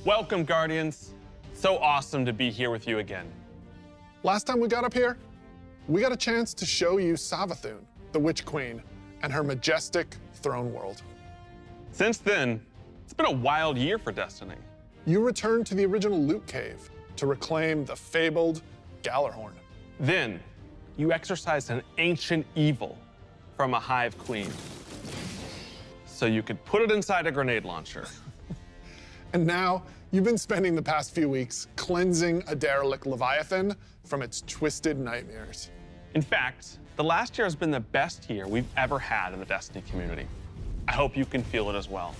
Welcome, Guardians. So awesome to be here with you again. Last time we got up here, we got a chance to show you Savathun, the Witch Queen, and her majestic throne world. Since then, it's been a wild year for Destiny. You returned to the original Loot Cave to reclaim the fabled Gallarhorn. Then, you exorcised an ancient evil from a hive queen, so you could put it inside a grenade launcher. And now, you've been spending the past few weeks cleansing a derelict Leviathan from its twisted nightmares. In fact, the last year has been the best year we've ever had in the Destiny community. I hope you can feel it as well.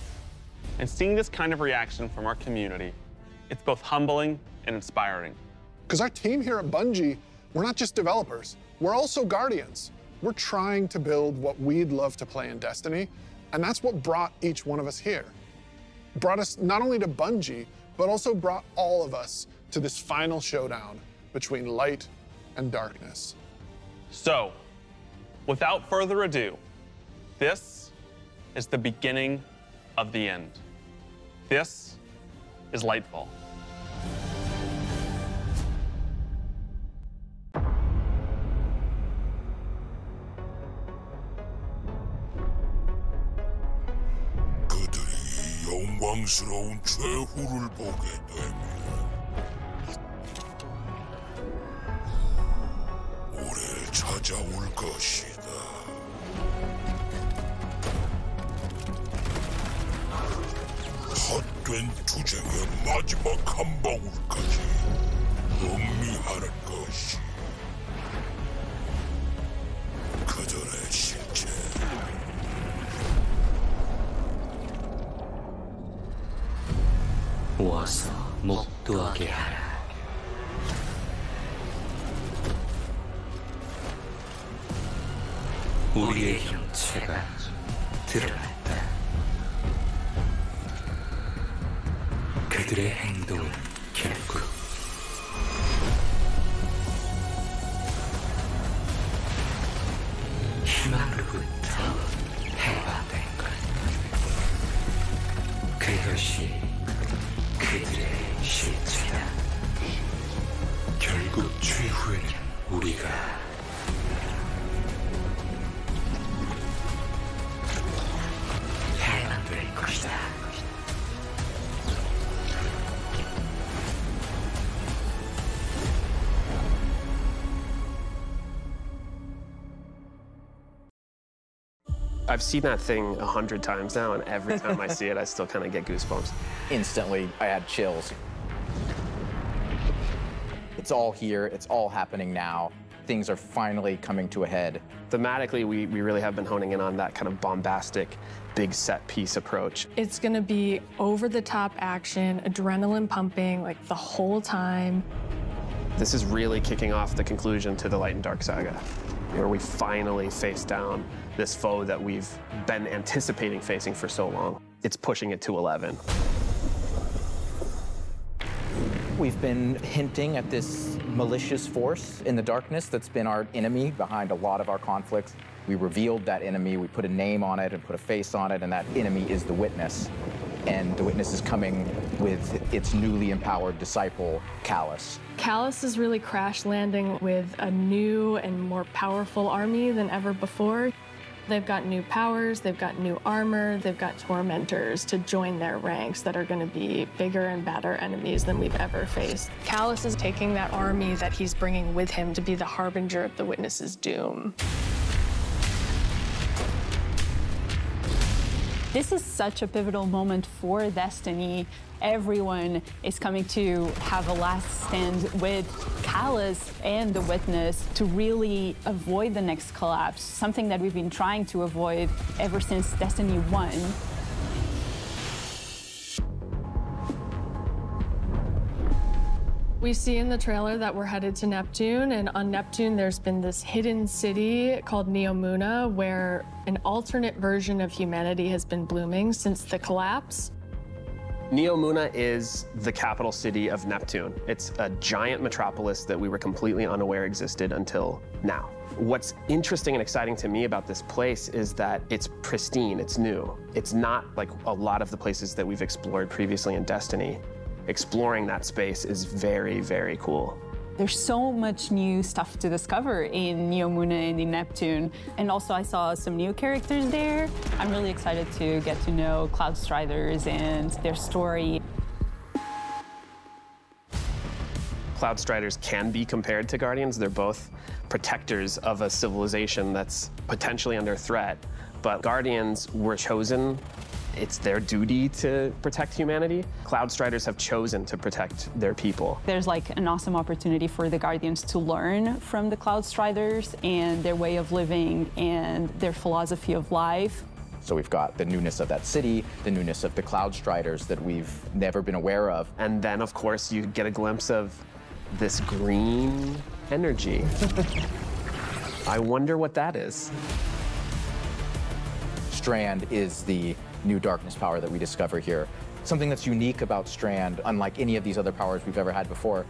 And seeing this kind of reaction from our community, it's both humbling and inspiring. Because our team here at Bungie, we're not just developers, we're also Guardians. We're trying to build what we'd love to play in Destiny, and that's what brought each one of us here. Brought us not only to Bungie, but also brought all of us to this final showdown between light and darkness. So, without further ado, this is the beginning of the end. This is Lightfall. 영광스러운 최후를 보게 되면 올해를 찾아올 것이다. 헛된 투쟁의 마지막 한 방울까지 음미하는 것이 그들의 실체. 와서 목도하게 하라. 우리의 형체가 드러났다. 그들의 행동은 결국 희망으로부터 해방된 것. 그것이 그들의 실체다. 결국 최후에는 우리가 해방될 것이다. I've seen that thing 100 times now, and every time I see it, I still kind of get goosebumps. Instantly, I had chills. It's all here, it's all happening now. Things are finally coming to a head. Thematically, we really have been honing in on that kind of bombastic, big set piece approach. It's gonna be over-the-top action, adrenaline pumping, like the whole time. This is really kicking off the conclusion to the Light and Dark saga, where we finally face down this foe that we've been anticipating facing for so long. It's pushing it to 11. We've been hinting at this malicious force in the darkness that's been our enemy behind a lot of our conflicts. We revealed that enemy, we put a name on it and put a face on it, and that enemy is the Witness. And the Witness is coming with its newly empowered disciple, Callus. Callus is really crash landing with a new and more powerful army than ever before. They've got new powers, they've got new armor, they've got tormentors to join their ranks that are going to be bigger and badder enemies than we've ever faced. Callus is taking that army that he's bringing with him to be the harbinger of the Witness's doom. This is such a pivotal moment for Destiny. Everyone is coming to have a last stand with Callus and the Witness to really avoid the next collapse, something that we've been trying to avoid ever since Destiny 1. We see in the trailer that we're headed to Neptune, and on Neptune there's been this hidden city called Neomuna where an alternate version of humanity has been blooming since the collapse. Neomuna is the capital city of Neptune. It's a giant metropolis that we were completely unaware existed until now. What's interesting and exciting to me about this place is that it's pristine, it's new. It's not like a lot of the places that we've explored previously in Destiny. exploring that space is very, very cool. There's so much new stuff to discover in Neomuna and in Neptune. And also I saw some new characters there. I'm really excited to get to know Cloud Striders and their story. Cloud Striders can be compared to Guardians. They're both protectors of a civilization that's potentially under threat. But Guardians were chosen. It's their duty to protect humanity. Cloud Striders have chosen to protect their people. There's like an awesome opportunity for the Guardians to learn from the Cloud Striders and their way of living and their philosophy of life. So we've got the newness of that city, the newness of the Cloud Striders that we've never been aware of. And then, of course, you get a glimpse of this green energy. I wonder what that is. Strand is the new darkness power that we discover here. Something that's unique about Strand, unlike any of these other powers we've ever had before,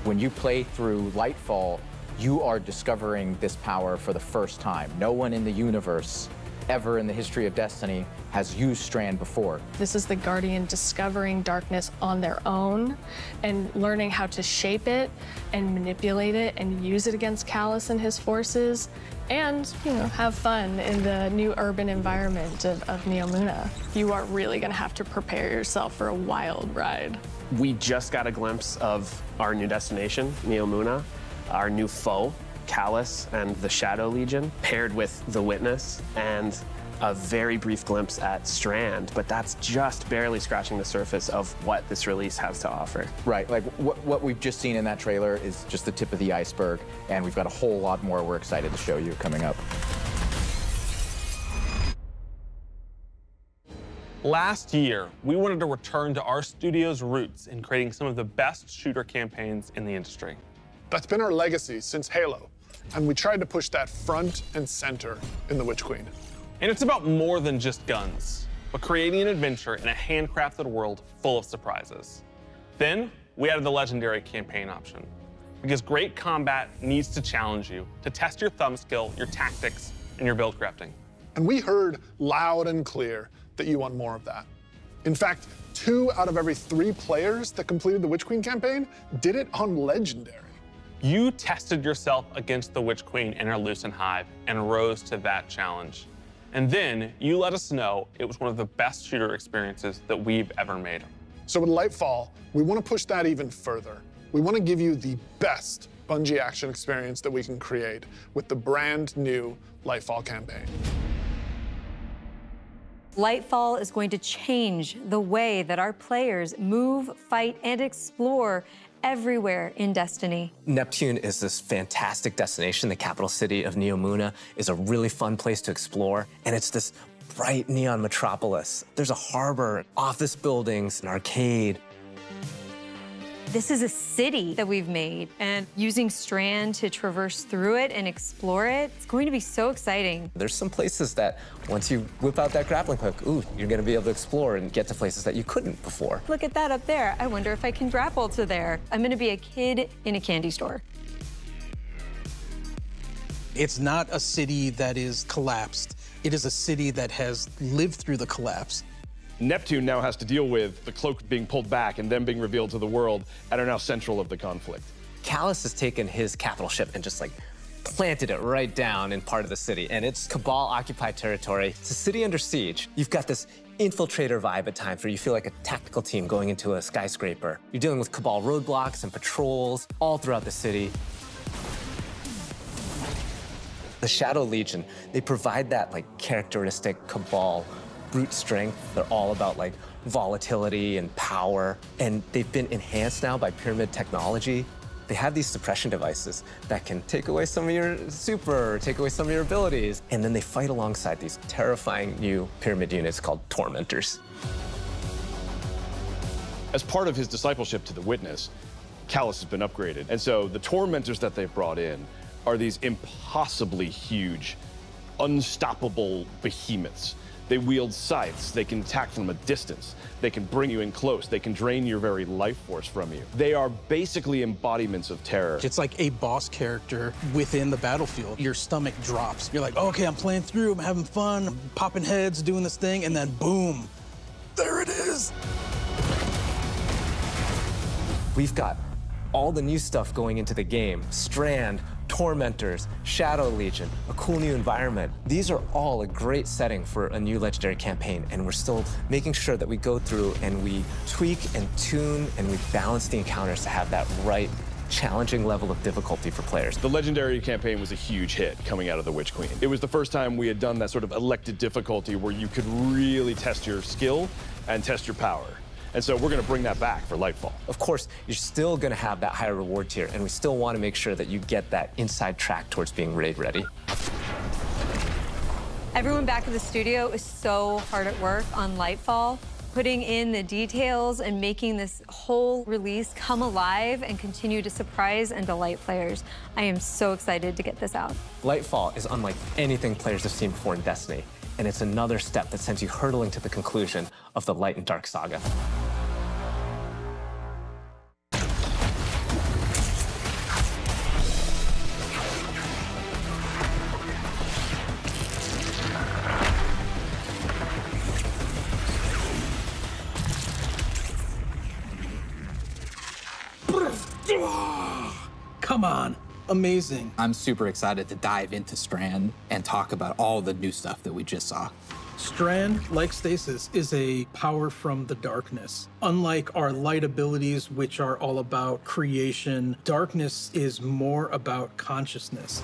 when you play through Lightfall, you are discovering this power for the first time. No one in the universe ever in the history of Destiny has used Strand before. This is the Guardian discovering darkness on their own and learning how to shape it and manipulate it and use it against Callus and his forces and, you know, have fun in the new urban environment of Neomuna. You are really gonna have to prepare yourself for a wild ride. We just got a glimpse of our new destination, Neomuna, our new foe, Callus and the Shadow Legion, paired with the Witness, and a very brief glimpse at Strand, but that's just barely scratching the surface of what this release has to offer. Right, like what we've just seen in that trailer is just the tip of the iceberg, and we've got a whole lot more we're excited to show you coming up. Last year, we wanted to return to our studio's roots in creating some of the best shooter campaigns in the industry. That's been our legacy since Halo, and we tried to push that front and center in The Witch Queen. And it's about more than just guns, but creating an adventure in a handcrafted world full of surprises. Then, we added the legendary campaign option, because great combat needs to challenge you, to test your thumb skill, your tactics, and your build crafting. And we heard loud and clear that you want more of that. In fact, 2 out of every 3 players that completed the Witch Queen campaign did it on Legendary. You tested yourself against the Witch Queen and her Lucent Hive and rose to that challenge. And then you let us know it was one of the best shooter experiences that we've ever made. So with Lightfall, we want to push that even further. We want to give you the best Bungie action experience that we can create with the brand new Lightfall campaign. Lightfall is going to change the way that our players move, fight, and explore everywhere in Destiny. Neptune is this fantastic destination. The capital city of Neomuna is a really fun place to explore, and it's this bright neon metropolis. There's a harbor, office buildings, an arcade. This is a city that we've made, and using Strand to traverse through it and explore it, it's going to be so exciting. There's some places that once you whip out that grappling hook, ooh, you're gonna be able to explore and get to places that you couldn't before. Look at that up there. I wonder if I can grapple to there. I'm gonna be a kid in a candy store. It's not a city that is collapsed. It is a city that has lived through the collapse. Neptune now has to deal with the cloak being pulled back and then being revealed to the world and are now central of the conflict. Callus has taken his capital ship and just like planted it right down in part of the city, and it's Cabal-occupied territory. It's a city under siege. You've got this infiltrator vibe at times where you feel like a tactical team going into a skyscraper. You're dealing with Cabal roadblocks and patrols all throughout the city. The Shadow Legion, they provide that like characteristic Cabal brute strength. They're all about like volatility and power, and they've been enhanced now by pyramid technology. They have these suppression devices that can take away some of your super, take away some of your abilities, and then they fight alongside these terrifying new pyramid units called Tormentors. As part of his discipleship to the Witness, Callus has been upgraded, and so the Tormentors that they've brought in are these impossibly huge, unstoppable behemoths. They wield scythes, they can attack from a distance, they can bring you in close, they can drain your very life force from you. They are basically embodiments of terror. It's like a boss character within the battlefield. Your stomach drops. You're like, okay, I'm playing through, I'm having fun, I'm popping heads, doing this thing, and then boom, there it is. We've got all the new stuff going into the game. Strand, Tormentors, Shadow Legion, a cool new environment. These are all a great setting for a new Legendary campaign, and we're still making sure that we go through and we tweak and tune and we balance the encounters to have that right challenging level of difficulty for players. The Legendary campaign was a huge hit coming out of the Witch Queen. It was the first time we had done that sort of elected difficulty where you could really test your skill and test your power. And so we're going to bring that back for Lightfall. Of course, you're still going to have that higher reward tier, and we still want to make sure that you get that inside track towards being raid ready. Everyone back in the studio is so hard at work on Lightfall, putting in the details and making this whole release come alive and continue to surprise and delight players. I am so excited to get this out. Lightfall is unlike anything players have seen before in Destiny, and it's another step that sends you hurtling to the conclusion of the Light and Dark saga. Come on. Amazing. I'm super excited to dive into Strand and talk about all the new stuff that we just saw. Strand, like Stasis, is a power from the darkness. Unlike our light abilities, which are all about creation, darkness is more about consciousness.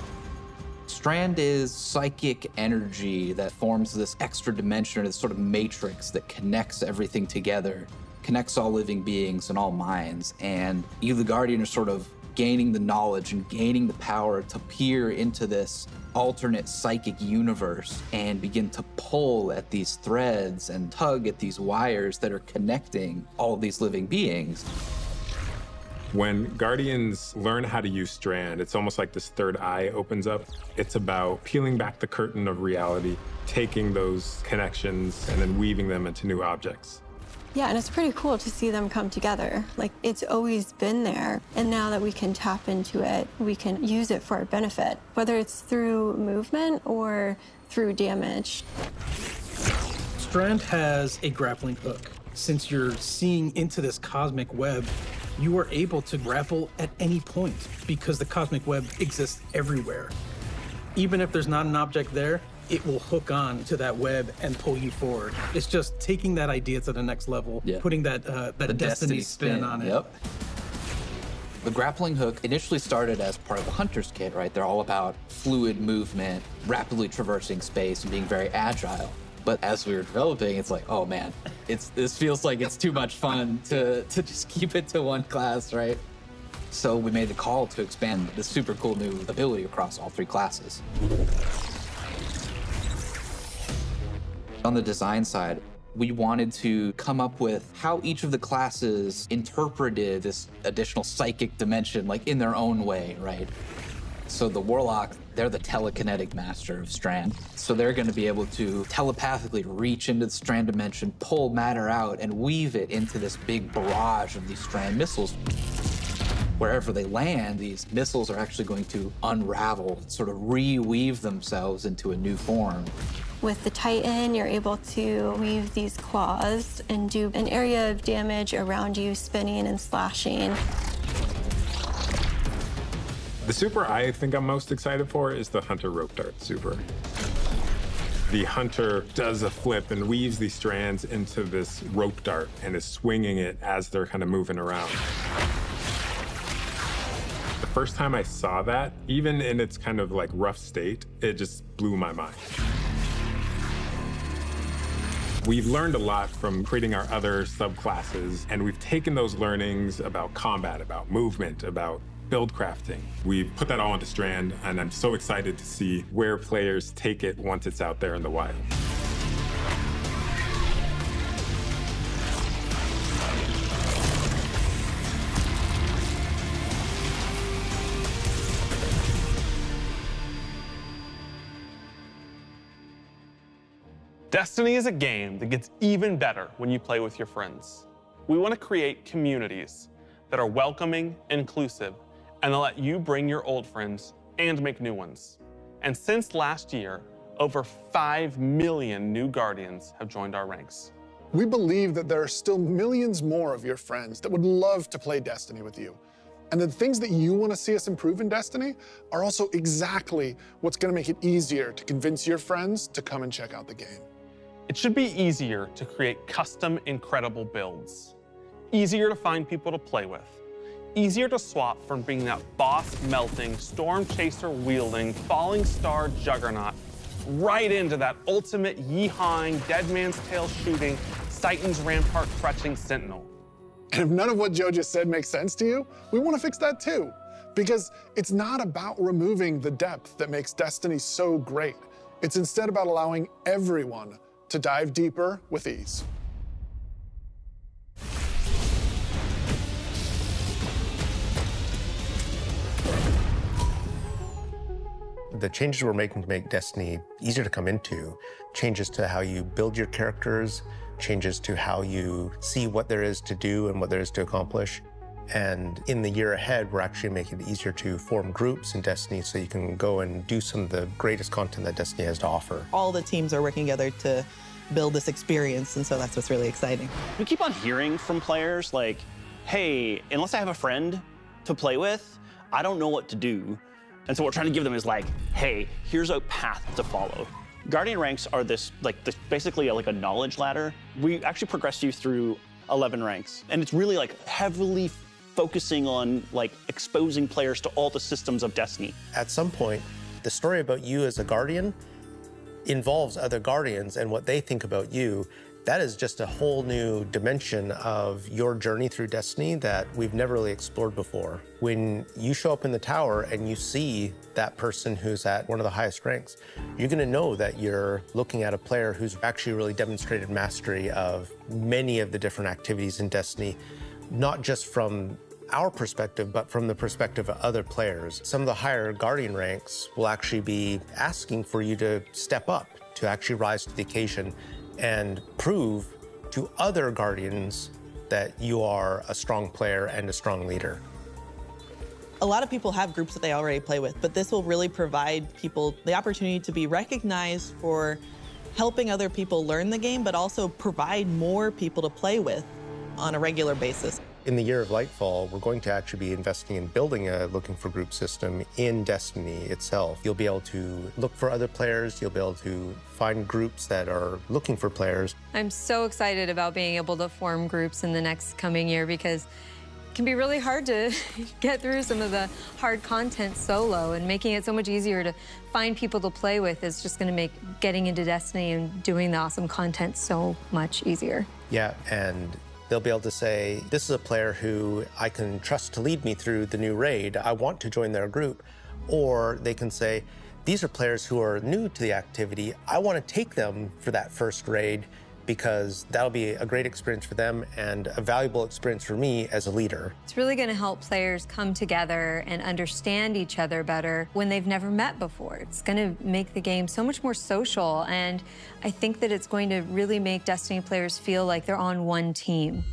Strand is psychic energy that forms this extra dimension, or this sort of matrix that connects everything together, connects all living beings and all minds. And you, the Guardian, are sort of gaining the knowledge and gaining the power to peer into this alternate psychic universe and begin to pull at these threads and tug at these wires that are connecting all of these living beings. When Guardians learn how to use Strand, it's almost like this third eye opens up. It's about peeling back the curtain of reality, taking those connections and then weaving them into new objects. Yeah, and it's pretty cool to see them come together. Like, it's always been there, and now that we can tap into it, we can use it for our benefit, whether it's through movement or through damage. Strand has a grappling hook. Since you're seeing into this cosmic web, you are able to grapple at any point because the cosmic web exists everywhere. Even if there's not an object there, it will hook on to that web and pull you forward. It's just taking that idea to the next level, putting that Destiny spin on it. Yep. The grappling hook initially started as part of the Hunter's Kit, right? They're all about fluid movement, rapidly traversing space, and being very agile. But as we were developing, it's like, oh man, this feels like it's too much fun to just keep it to one class, right? So we made the call to expand this super cool new ability across all three classes. On the design side, we wanted to come up with how each of the classes interpreted this additional psychic dimension, like in their own way, right? So the Warlock, they're the telekinetic master of Strand. So they're going to be able to telepathically reach into the Strand dimension, pull matter out, and weave it into this big barrage of these Strand missiles. Wherever they land, these missiles are actually going to unravel, sort of reweave themselves into a new form. With the Titan, you're able to weave these claws and do an area of damage around you, spinning and slashing. The super I think I'm most excited for is the Hunter Rope Dart super. The Hunter does a flip and weaves these strands into this rope dart and is swinging it as they're kind of moving around. The first time I saw that, even in its kind of like rough state, it just blew my mind. We've learned a lot from creating our other subclasses, and we've taken those learnings about combat, about movement, about build crafting. We've put that all into Strand, and I'm so excited to see where players take it once it's out there in the wild. Destiny is a game that gets even better when you play with your friends. We want to create communities that are welcoming, inclusive, and that let you bring your old friends and make new ones. And since last year, over 5 million new Guardians have joined our ranks. We believe that there are still millions more of your friends that would love to play Destiny with you. And the things that you want to see us improve in Destiny are also exactly what's going to make it easier to convince your friends to come and check out the game. It should be easier to create custom, incredible builds. Easier to find people to play with. Easier to swap from being that boss-melting, storm chaser-wielding, falling star juggernaut right into that ultimate yeehawing, dead man's tail shooting, Titan's rampart crutching sentinel. And if none of what Joe just said makes sense to you, we want to fix that too. Because it's not about removing the depth that makes Destiny so great. It's instead about allowing everyone to dive deeper with ease. The changes we're making to make Destiny easier to come into, changes to how you build your characters, changes to how you see what there is to do and what there is to accomplish. And in the year ahead, we're actually making it easier to form groups in Destiny so you can go and do some of the greatest content that Destiny has to offer. All the teams are working together to build this experience, and so that's what's really exciting. We keep on hearing from players like, hey, unless I have a friend to play with, I don't know what to do. And so what we're trying to give them is like, hey, here's a path to follow. Guardian ranks are basically like a knowledge ladder. We actually progress you through 11 ranks. And it's really like heavily focusing on like exposing players to all the systems of Destiny. At some point, the story about you as a Guardian involves other Guardians and what they think about you. That is just a whole new dimension of your journey through Destiny that we've never really explored before. When you show up in the tower and you see that person who's at one of the highest ranks, you're gonna know that you're looking at a player who's actually really demonstrated mastery of many of the different activities in Destiny, not just from our perspective, but from the perspective of other players. Some of the higher Guardian ranks will actually be asking for you to step up, to actually rise to the occasion and prove to other Guardians that you are a strong player and a strong leader. A lot of people have groups that they already play with, but this will really provide people the opportunity to be recognized for helping other people learn the game, but also provide more people to play with on a regular basis. In the year of Lightfall, we're going to actually be investing in building a looking for group system in Destiny itself. You'll be able to look for other players, you'll be able to find groups that are looking for players. I'm so excited about being able to form groups in the next coming year because it can be really hard to get through some of the hard content solo, and making it so much easier to find people to play with is just gonna make getting into Destiny and doing the awesome content so much easier. Yeah, and they'll be able to say, this is a player who I can trust to lead me through the new raid. I want to join their group. Or they can say, these are players who are new to the activity. I want to take them for that first raid because that'll be a great experience for them and a valuable experience for me as a leader. It's really going to help players come together and understand each other better when they've never met before. It's going to make the game so much more social, and I think that it's going to really make Destiny players feel like they're on one team.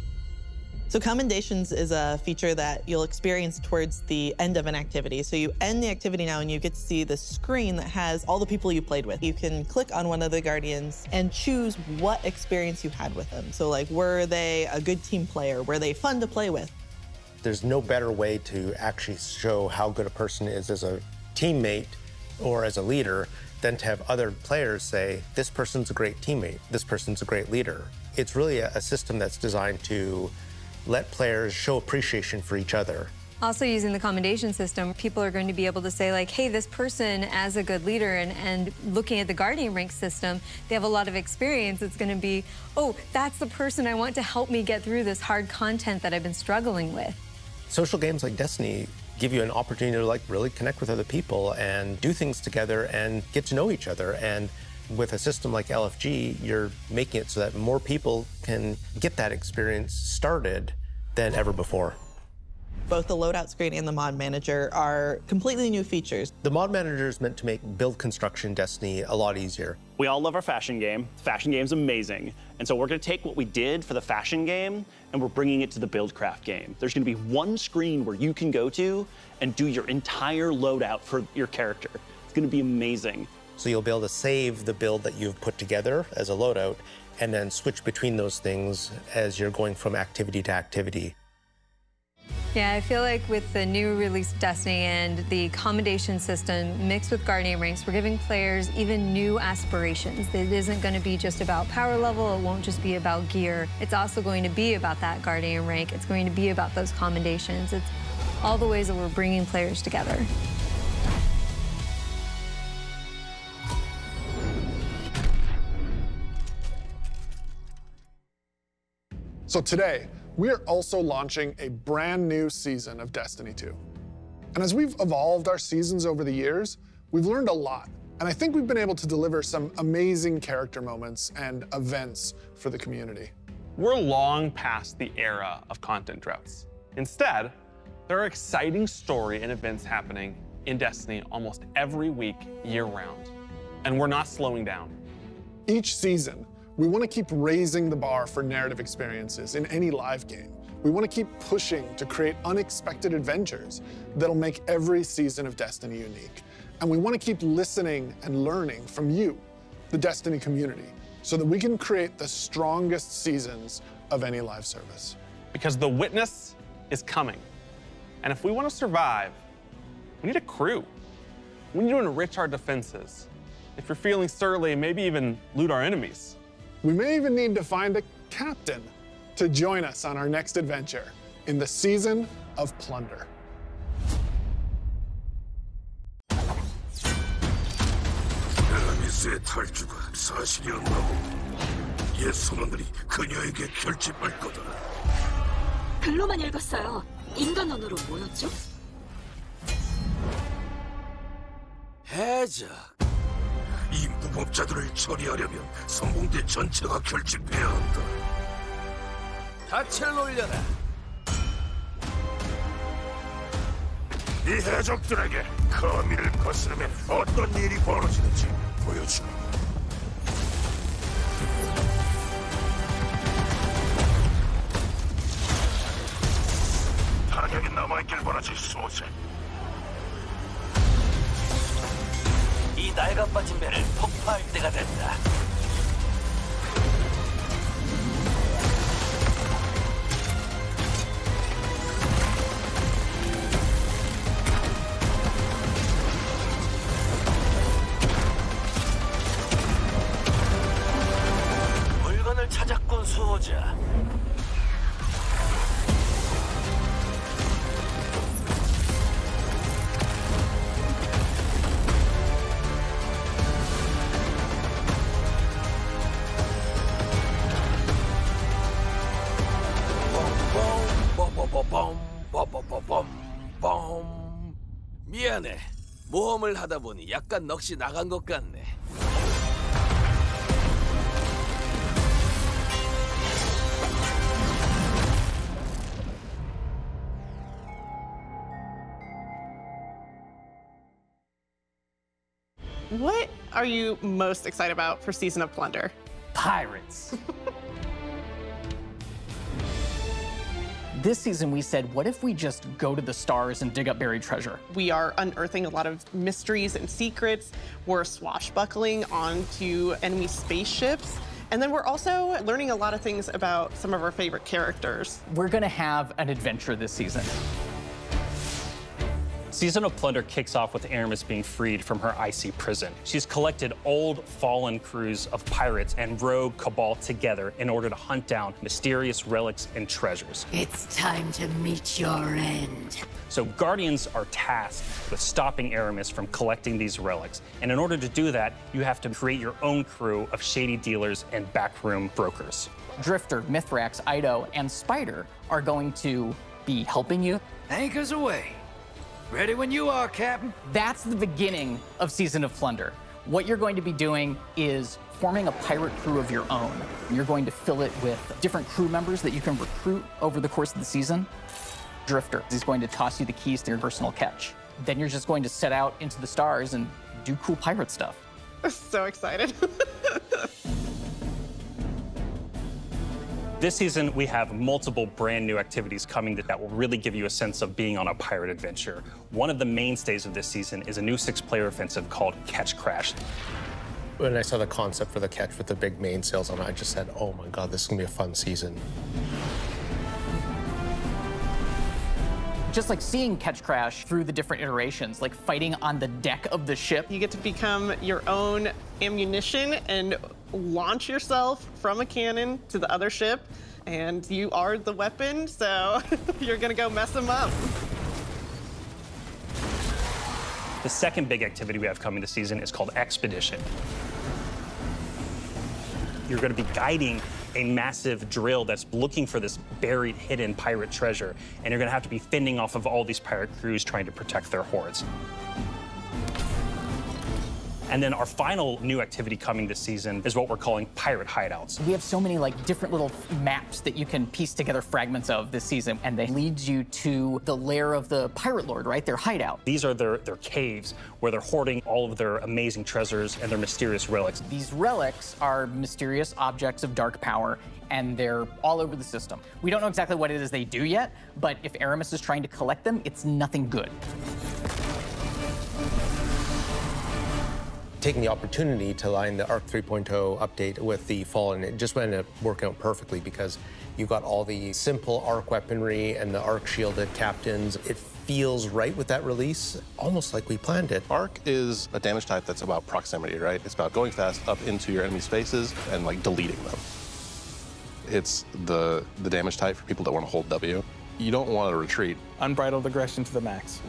So Commendations is a feature that you'll experience towards the end of an activity. So you end the activity now and you get to see the screen that has all the people you played with. You can click on one of the Guardians and choose what experience you had with them. So like, were they a good team player? Were they fun to play with? There's no better way to actually show how good a person is as a teammate or as a leader than to have other players say, this person's a great teammate, this person's a great leader. It's really a system that's designed to let players show appreciation for each other. Also, using the commendation system, people are going to be able to say like, hey, this person as a good leader, and looking at the Guardian rank system, they have a lot of experience. It's going to be, oh, that's the person I want to help me get through this hard content that I've been struggling with. Social games like Destiny give you an opportunity to like really connect with other people and do things together and get to know each other. And with a system like LFG, you're making it so that more people can get that experience started than ever before. Both the loadout screen and the mod manager are completely new features. The mod manager is meant to make build construction Destiny a lot easier. We all love our fashion game. Fashion game's amazing. And so we're gonna take what we did for the fashion game and we're bringing it to the buildcraft game. There's gonna be one screen where you can go to and do your entire loadout for your character. It's gonna be amazing. So you'll be able to save the build that you've put together as a loadout and then switch between those things as you're going from activity to activity. Yeah, I feel like with the new release of Destiny and the commendation system mixed with Guardian ranks, we're giving players even new aspirations. It isn't going to be just about power level. It won't just be about gear. It's also going to be about that Guardian rank. It's going to be about those commendations. It's all the ways that we're bringing players together. So today, we are also launching a brand new season of Destiny 2. And as we've evolved our seasons over the years, we've learned a lot. And I think we've been able to deliver some amazing character moments and events for the community. We're long past the era of content droughts. Instead, there are exciting story and events happening in Destiny almost every week, year-round. And we're not slowing down. Each season, we want to keep raising the bar for narrative experiences in any live game. We want to keep pushing to create unexpected adventures that'll make every season of Destiny unique. And we want to keep listening and learning from you, the Destiny community, so that we can create the strongest seasons of any live service. Because the witness is coming. And if we want to survive, we need a crew. We need to enrich our defenses. If you're feeling surly, maybe even loot our enemies. We may even need to find a captain to join us on our next adventure in the season of Plunder. 의 탈주가 사실이었나고 옛 선원들이 그녀에게 결집할 거다. 글로만 읽었어요. 인간 언어로 뭐였죠? 해적. 이 무법자들을 처리하려면 성공대 전체가 결집해야 한다. 닻을 올려라. 이 해적들에게 거미를 거스르면 어떤 일이 벌어지는지 보여주라. 타격이 남아있길 바라지 소세. 이 낡아빠진 배를 폭파할 때가 됐다. 물건을 찾았군, 수호자. 미안해. 모험을 하다 보니 약간 넋이 나간 것 같네. What are you most excited about for Season of Plunder? Pirates. This season, we said, what if we just go to the stars and dig up buried treasure? We are unearthing a lot of mysteries and secrets. We're swashbuckling onto enemy spaceships. And then we're also learning a lot of things about some of our favorite characters. We're gonna have an adventure this season. Season of Plunder kicks off with Aramis being freed from her icy prison. She's collected old, fallen crews of pirates and rogue cabal together in order to hunt down mysterious relics and treasures. It's time to meet your end. So Guardians are tasked with stopping Aramis from collecting these relics. And in order to do that, you have to create your own crew of shady dealers and backroom brokers. Drifter, Mithrax, Ido, and Spider are going to be helping you. Anchors away. Ready when you are, Captain. That's the beginning of Season of Plunder. What you're going to be doing is forming a pirate crew of your own. You're going to fill it with different crew members that you can recruit over the course of the season. Drifter is going to toss you the keys to your personal catch. Then you're just going to set out into the stars and do cool pirate stuff. So excited. This season, we have multiple brand new activities coming that will really give you a sense of being on a pirate adventure. One of the mainstays of this season is a new 6-player offensive called Catch Crash. When I saw the concept for the catch with the big mainsails on it, I just said, oh my God, this is gonna be a fun season. Just like seeing Catch Crash through the different iterations, like fighting on the deck of the ship. You get to become your own ammunition and launch yourself from a cannon to the other ship, and you are the weapon, so you're gonna go mess them up. The second big activity we have coming this season is called Expedition. You're going to be guiding a massive drill that's looking for this buried, hidden pirate treasure, and you're going to have to be fending off of all these pirate crews trying to protect their hoards. And then our final new activity coming this season is what we're calling pirate hideouts. We have so many like different little maps that you can piece together fragments of this season, and they lead you to the lair of the pirate lord, right? Their hideout. These are their caves where they're hoarding all of their amazing treasures and their mysterious relics. These relics are mysterious objects of dark power, and they're all over the system. We don't know exactly what it is they do yet, but if Aramis is trying to collect them, it's nothing good. Taking the opportunity to line the ARC 3.0 update with the Fallen, it just ended up working out perfectly because you got all the simple ARC weaponry and the ARC shielded captains. It feels right with that release, almost like we planned it. ARC is a damage type that's about proximity, right? It's about going fast up into your enemy spaces and like deleting them. It's the damage type for people that want to hold W. You don't want to retreat. Unbridled aggression to the max.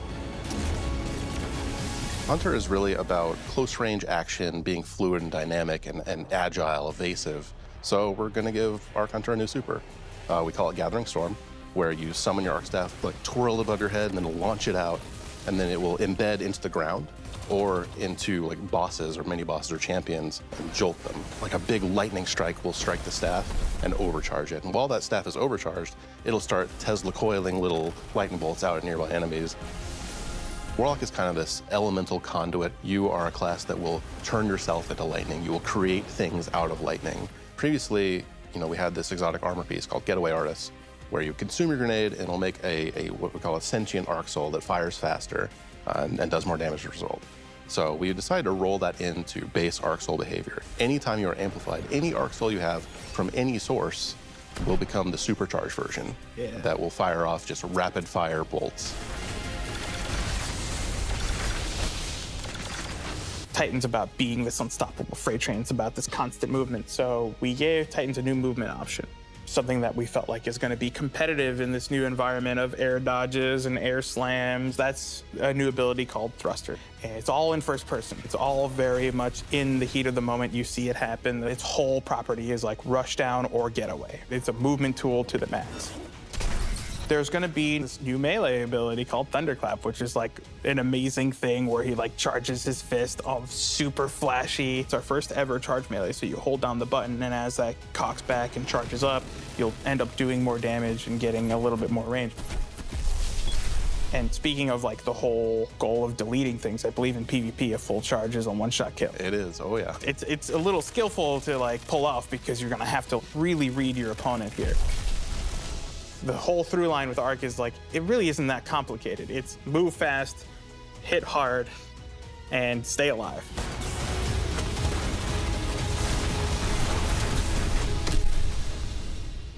Hunter is really about close-range action, being fluid and dynamic and agile, evasive. So we're going to give Arc Hunter a new super. We call it Gathering Storm, where you summon your Arc Staff, like twirl it above your head, and then launch it out, and then it will embed into the ground or into like bosses or mini-bosses or champions and jolt them. Like a big lightning strike will strike the staff and overcharge it. And while that staff is overcharged, it'll start Tesla coiling little lightning bolts out at nearby enemies. Warlock is kind of this elemental conduit. You are a class that will turn yourself into lightning. You will create things out of lightning. Previously, we had this exotic armor piece called Getaway Artist, where you consume your grenade and it'll make a what we call a sentient arc soul that fires faster and does more damage as a result. So we decided to roll that into base arc soul behavior. Anytime you are amplified, any arc soul you have from any source will become the supercharged version that will fire off just rapid fire bolts. Titan's about being this unstoppable freight train. It's about this constant movement. So we gave Titans a new movement option, something that we felt like is going to be competitive in this new environment of air dodges and air slams. That's a new ability called Thruster. And it's all in first person. It's all very much in the heat of the moment. You see it happen. Its whole property is like rush down or getaway. It's a movement tool to the max. There's gonna be this new melee ability called Thunderclap, which is like an amazing thing where he like charges his fist, all super flashy. It's our first ever charge melee, so you hold down the button, and as that cocks back and charges up, you'll end up doing more damage and getting a little bit more range. And speaking of like the whole goal of deleting things, I believe in PvP a full charge is a one-shot kill. It is, oh yeah. It's a little skillful to like pull off because you're gonna have to really read your opponent here. The whole through line with Arc is like, it really isn't that complicated. It's move fast, hit hard, and stay alive.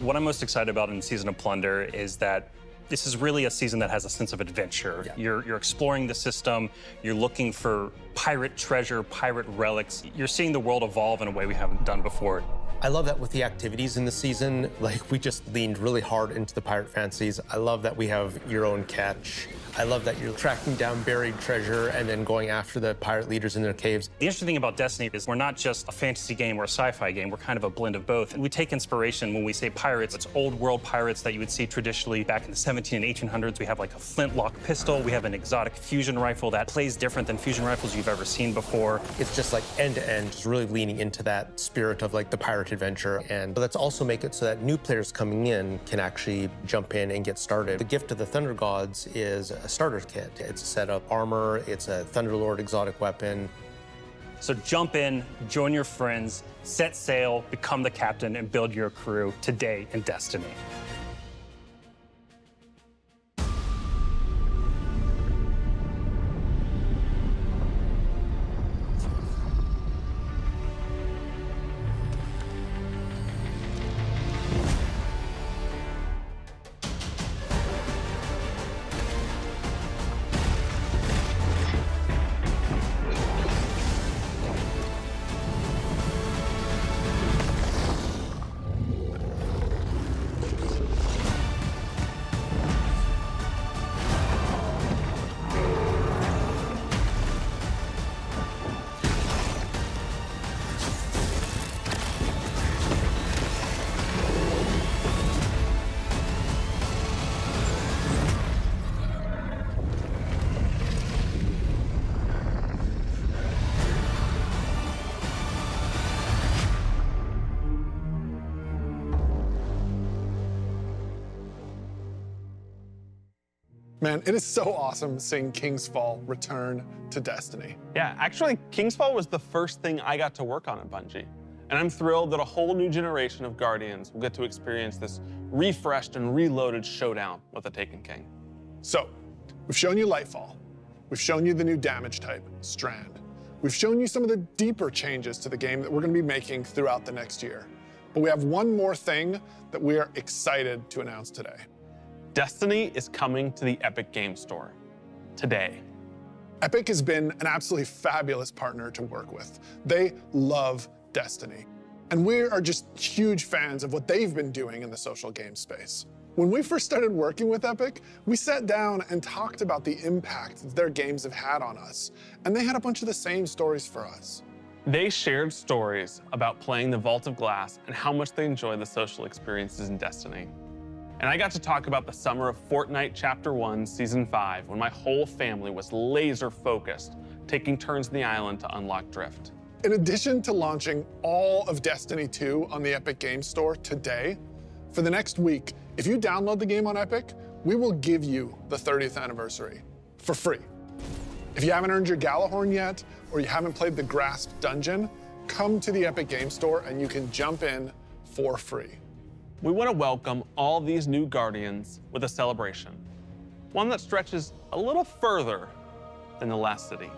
What I'm most excited about in Season of Plunder is that this is really a season that has a sense of adventure. Yeah. You're exploring the system, you're looking for pirate treasure, pirate relics. You're seeing the world evolve in a way we haven't done before. I love that with the activities in the season, like we just leaned really hard into the pirate fantasies. I love that we have your own catch. I love that you're tracking down buried treasure and then going after the pirate leaders in their caves. The interesting thing about Destiny is we're not just a fantasy game or a sci-fi game, we're kind of a blend of both. We take inspiration when we say pirates, it's old world pirates that you would see traditionally back in the 17 and 1800s. We have like a flintlock pistol, we have an exotic fusion rifle that plays different than fusion rifles you've ever seen before. It's just like end to end, just really leaning into that spirit of like the pirate adventure. And let's also make it so that new players coming in can actually jump in and get started. The gift of the Thunder Gods is a starter kit. It's a set of armor, it's a Thunderlord exotic weapon. So jump in, join your friends, set sail, become the captain, and build your crew today in Destiny. Man, it is so awesome seeing King's Fall return to Destiny. Yeah, actually, King's Fall was the first thing I got to work on at Bungie. And I'm thrilled that a whole new generation of Guardians will get to experience this refreshed and reloaded showdown with the Taken King. So, we've shown you Lightfall. We've shown you the new damage type, Strand. We've shown you some of the deeper changes to the game that we're going to be making throughout the next year. But we have one more thing that we are excited to announce today. Destiny is coming to the Epic Game Store today. Epic has been an absolutely fabulous partner to work with. They love Destiny. And we are just huge fans of what they've been doing in the social game space. When we first started working with Epic, we sat down and talked about the impact that their games have had on us. And they had a bunch of the same stories for us. They shared stories about playing the Vault of Glass and how much they enjoy the social experiences in Destiny. And I got to talk about the summer of Fortnite Chapter 1, Season 5, when my whole family was laser focused, taking turns on the island to unlock Drift. In addition to launching all of Destiny 2 on the Epic Game Store today, for the next week, if you download the game on Epic, we will give you the 30th anniversary for free. If you haven't earned your Galahorn yet, or you haven't played the Grasp Dungeon, come to the Epic Game Store and you can jump in for free. We want to welcome all these new Guardians with a celebration, one that stretches a little further than the last city.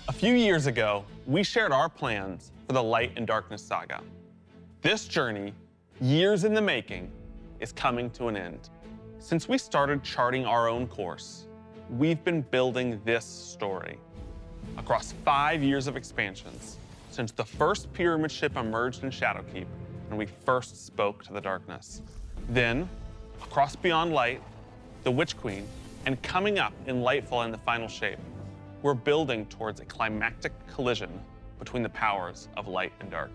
A few years ago, we shared our plans for the Light and Darkness saga. This journey, years in the making, is coming to an end. Since we started charting our own course, we've been building this story. Across 5 years of expansions, since the first pyramid ship emerged in Shadowkeep and we first spoke to the darkness. Then, across Beyond Light, the Witch Queen, and coming up in Lightfall in the final shape, we're building towards a climactic collision between the powers of light and dark.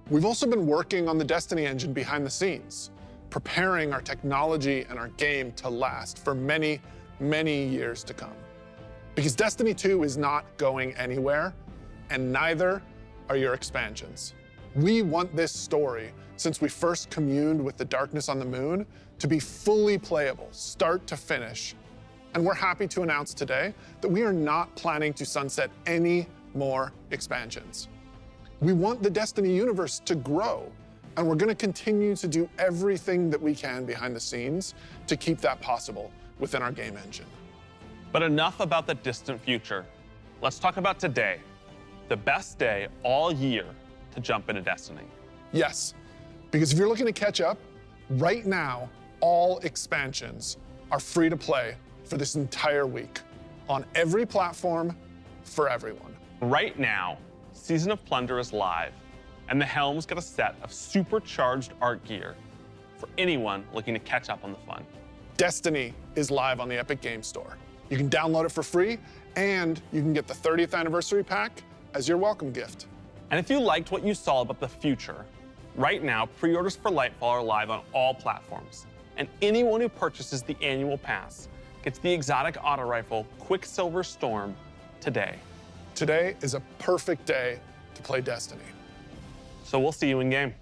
We've also been working on the Destiny engine behind the scenes, preparing our technology and our game to last for many, many years to come. Because Destiny 2 is not going anywhere, and neither are your expansions. We want this story, since we first communed with the darkness on the moon, to be fully playable, start to finish. And we're happy to announce today that we are not planning to sunset any more expansions. We want the Destiny universe to grow, and we're going to continue to do everything that we can behind the scenes to keep that possible within our game engine. But enough about the distant future. Let's talk about today, the best day all year to jump into Destiny. Yes, because if you're looking to catch up, right now, all expansions are free to play for this entire week on every platform for everyone. Right now, Season of Plunder is live, and the Helm's got a set of supercharged art gear for anyone looking to catch up on the fun. Destiny is live on the Epic Game Store. You can download it for free, and you can get the 30th anniversary pack as your welcome gift. And if you liked what you saw about the future, right now, pre-orders for Lightfall are live on all platforms, and anyone who purchases the annual pass gets the exotic auto rifle Quicksilver Storm today. Today is a perfect day to play Destiny. So we'll see you in game.